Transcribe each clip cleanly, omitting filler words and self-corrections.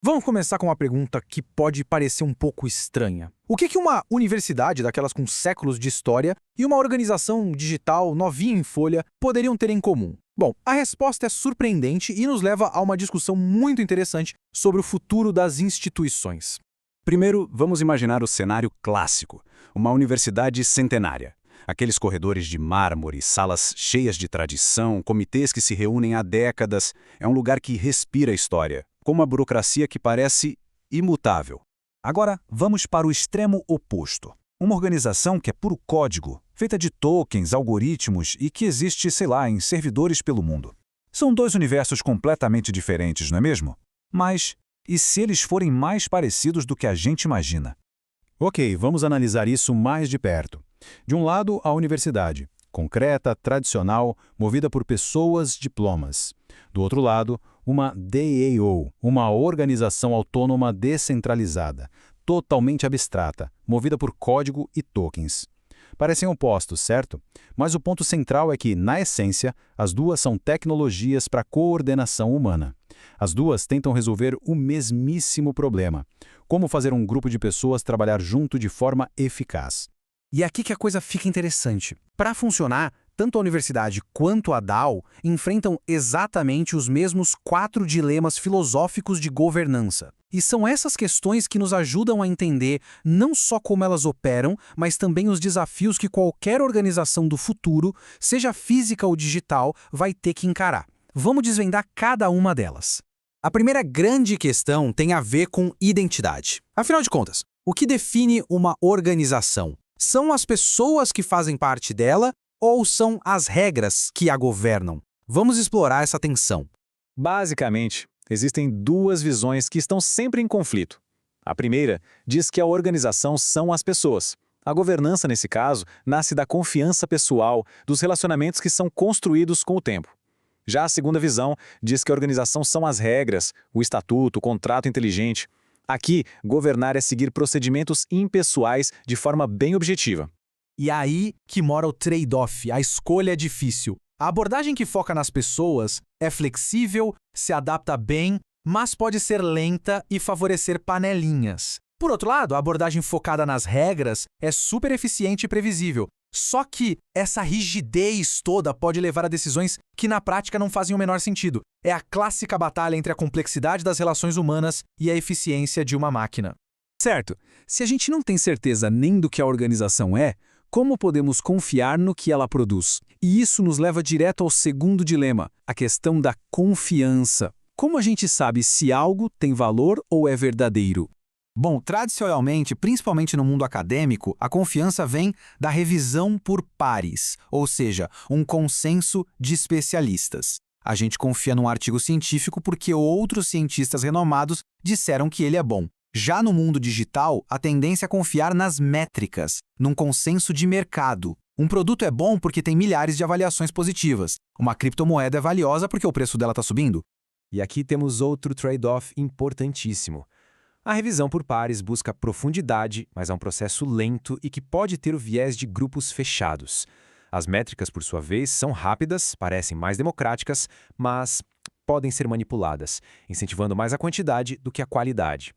Vamos começar com uma pergunta que pode parecer um pouco estranha. O que uma universidade, daquelas com séculos de história, e uma organização digital novinha em folha poderiam ter em comum? Bom, a resposta é surpreendente e nos leva a uma discussão muito interessante sobre o futuro das instituições. Primeiro, vamos imaginar o cenário clássico, uma universidade centenária. Aqueles corredores de mármore, salas cheias de tradição, comitês que se reúnem há décadas. É um lugar que respira história, com uma burocracia que parece imutável. Agora, vamos para o extremo oposto. Uma organização que é puro código, feita de tokens, algoritmos e que existe, sei lá, em servidores pelo mundo. São dois universos completamente diferentes, não é mesmo? Mas, e se eles forem mais parecidos do que a gente imagina? Ok, vamos analisar isso mais de perto. De um lado, a universidade, concreta, tradicional, movida por pessoas, diplomas. Do outro lado, uma DAO, uma organização autônoma descentralizada, totalmente abstrata, movida por código e tokens. Parecem opostos, certo? Mas o ponto central é que, na essência, as duas são tecnologias para coordenação humana. As duas tentam resolver o mesmíssimo problema: como fazer um grupo de pessoas trabalhar junto de forma eficaz. E é aqui que a coisa fica interessante. Para funcionar, tanto a universidade quanto a DAO enfrentam exatamente os mesmos 4 dilemas filosóficos de governança. E são essas questões que nos ajudam a entender não só como elas operam, mas também os desafios que qualquer organização do futuro, seja física ou digital, vai ter que encarar. Vamos desvendar cada uma delas. A primeira grande questão tem a ver com identidade. Afinal de contas, o que define uma organização? São as pessoas que fazem parte dela ou são as regras que a governam? Vamos explorar essa tensão. Basicamente, existem duas visões que estão sempre em conflito. A primeira diz que a organização são as pessoas. A governança, nesse caso, nasce da confiança pessoal, dos relacionamentos que são construídos com o tempo. Já a segunda visão diz que a organização são as regras, o estatuto, o contrato inteligente. Aqui, governar é seguir procedimentos impessoais de forma bem objetiva. E aí que mora o trade-off, a escolha é difícil. A abordagem que foca nas pessoas é flexível, se adapta bem, mas pode ser lenta e favorecer panelinhas. Por outro lado, a abordagem focada nas regras é super eficiente e previsível. Só que essa rigidez toda pode levar a decisões que na prática não fazem o menor sentido. É a clássica batalha entre a complexidade das relações humanas e a eficiência de uma máquina. Certo, se a gente não tem certeza nem do que a organização é, como podemos confiar no que ela produz? E isso nos leva direto ao segundo dilema, a questão da confiança. Como a gente sabe se algo tem valor ou é verdadeiro? Bom, tradicionalmente, principalmente no mundo acadêmico, a confiança vem da revisão por pares, ou seja, um consenso de especialistas. A gente confia num artigo científico porque outros cientistas renomados disseram que ele é bom. Já no mundo digital, a tendência é confiar nas métricas, num consenso de mercado. Um produto é bom porque tem milhares de avaliações positivas. Uma criptomoeda é valiosa porque o preço dela está subindo. E aqui temos outro trade-off importantíssimo. A revisão por pares busca profundidade, mas é um processo lento e que pode ter o viés de grupos fechados. As métricas, por sua vez, são rápidas, parecem mais democráticas, mas podem ser manipuladas, incentivando mais a quantidade do que a qualidade.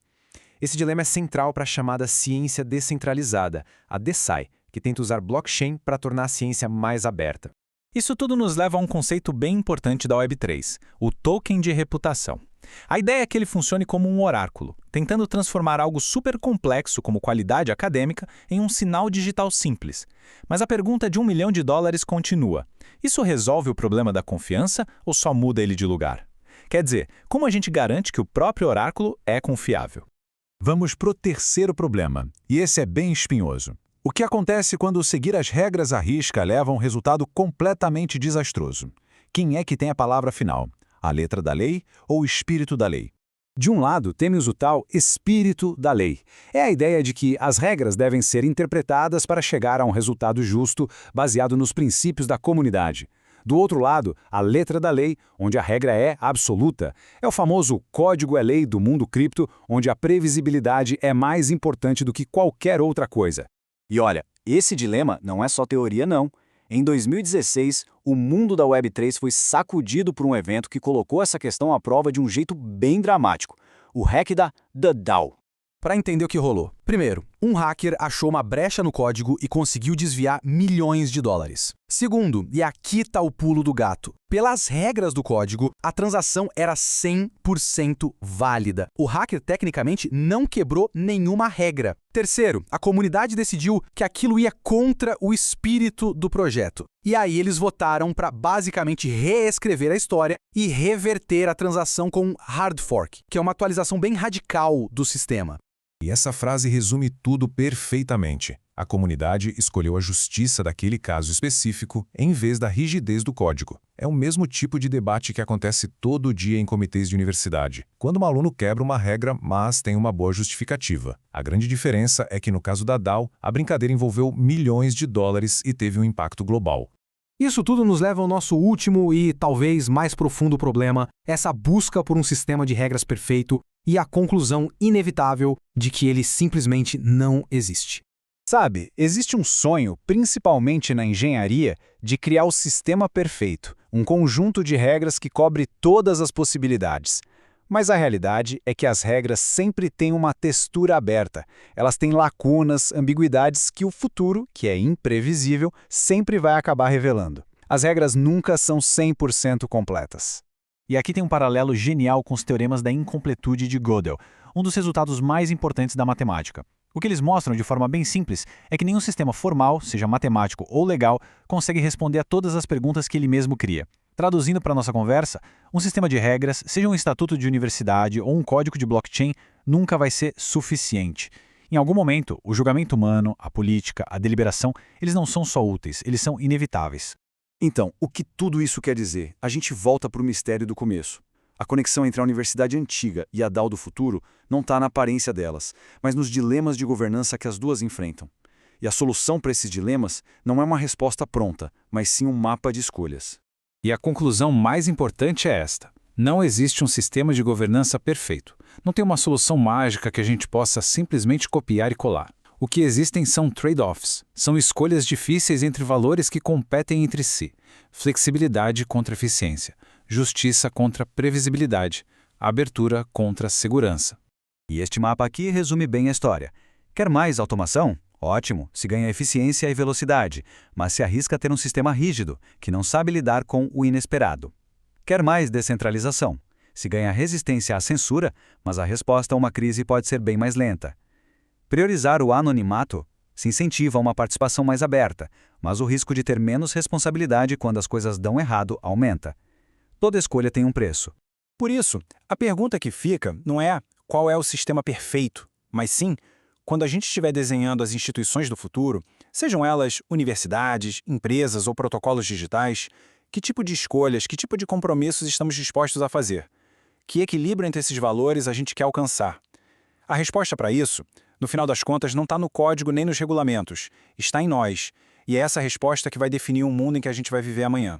Esse dilema é central para a chamada ciência descentralizada, a DeSci, que tenta usar blockchain para tornar a ciência mais aberta. Isso tudo nos leva a um conceito bem importante da Web3, o token de reputação. A ideia é que ele funcione como um oráculo, tentando transformar algo super complexo como qualidade acadêmica em um sinal digital simples. Mas a pergunta de $1 milhão continua. Isso resolve o problema da confiança ou só muda ele de lugar? Quer dizer, como a gente garante que o próprio oráculo é confiável? Vamos para o terceiro problema, e esse é bem espinhoso. O que acontece quando seguir as regras à risca leva a um resultado completamente desastroso? Quem é que tem a palavra final? A letra da lei ou o espírito da lei? De um lado, temos o tal espírito da lei. É a ideia de que as regras devem ser interpretadas para chegar a um resultado justo, baseado nos princípios da comunidade. Do outro lado, a letra da lei, onde a regra é absoluta. É o famoso código é lei do mundo cripto, onde a previsibilidade é mais importante do que qualquer outra coisa. E olha, esse dilema não é só teoria, não. Em 2016, o mundo da Web3 foi sacudido por um evento que colocou essa questão à prova de um jeito bem dramático. o hack da The DAO. Para entender o que rolou. Primeiro, um hacker achou uma brecha no código e conseguiu desviar milhões de dólares. Segundo, e aqui está o pulo do gato, pelas regras do código, a transação era 100% válida. O hacker tecnicamente não quebrou nenhuma regra. Terceiro, a comunidade decidiu que aquilo ia contra o espírito do projeto. E aí eles votaram para basicamente reescrever a história e reverter a transação com um hard fork, que é uma atualização bem radical do sistema. E essa frase resume tudo perfeitamente. A comunidade escolheu a justiça daquele caso específico em vez da rigidez do código. É o mesmo tipo de debate que acontece todo dia em comitês de universidade, quando um aluno quebra uma regra, mas tem uma boa justificativa. A grande diferença é que no caso da DAO, a brincadeira envolveu milhões de dólares e teve um impacto global. Isso tudo nos leva ao nosso último e talvez mais profundo problema, essa busca por um sistema de regras perfeito e a conclusão inevitável de que ele simplesmente não existe. Sabe, existe um sonho, principalmente na engenharia, de criar o sistema perfeito, um conjunto de regras que cobre todas as possibilidades. Mas a realidade é que as regras sempre têm uma textura aberta. Elas têm lacunas, ambiguidades que o futuro, que é imprevisível, sempre vai acabar revelando. As regras nunca são 100% completas. E aqui tem um paralelo genial com os teoremas da incompletude de Gödel, um dos resultados mais importantes da matemática. O que eles mostram de forma bem simples é que nenhum sistema formal, seja matemático ou legal, consegue responder a todas as perguntas que ele mesmo cria. Traduzindo para a nossa conversa, um sistema de regras, seja um estatuto de universidade ou um código de blockchain, nunca vai ser suficiente. Em algum momento, o julgamento humano, a política, a deliberação, eles não são só úteis, eles são inevitáveis. Então, o que tudo isso quer dizer? A gente volta para o mistério do começo. A conexão entre a universidade antiga e a DAO do futuro não está na aparência delas, mas nos dilemas de governança que as duas enfrentam. E a solução para esses dilemas não é uma resposta pronta, mas sim um mapa de escolhas. E a conclusão mais importante é esta: não existe um sistema de governança perfeito. Não tem uma solução mágica que a gente possa simplesmente copiar e colar. O que existem são trade-offs, são escolhas difíceis entre valores que competem entre si. Flexibilidade contra eficiência, justiça contra previsibilidade, abertura contra segurança. E este mapa aqui resume bem a história. Quer mais automação? Ótimo, se ganha eficiência e velocidade, mas se arrisca a ter um sistema rígido, que não sabe lidar com o inesperado. Quer mais descentralização? Se ganha resistência à censura, mas a resposta a uma crise pode ser bem mais lenta. Priorizar o anonimato se incentiva a uma participação mais aberta, mas o risco de ter menos responsabilidade quando as coisas dão errado aumenta. Toda escolha tem um preço. Por isso, a pergunta que fica não é qual é o sistema perfeito, mas sim, quando a gente estiver desenhando as instituições do futuro, sejam elas universidades, empresas ou protocolos digitais, que tipo de escolhas, que tipo de compromissos estamos dispostos a fazer? Que equilíbrio entre esses valores a gente quer alcançar? A resposta para isso, no final das contas, não está no código nem nos regulamentos, está em nós. E é essa resposta que vai definir o mundo em que a gente vai viver amanhã.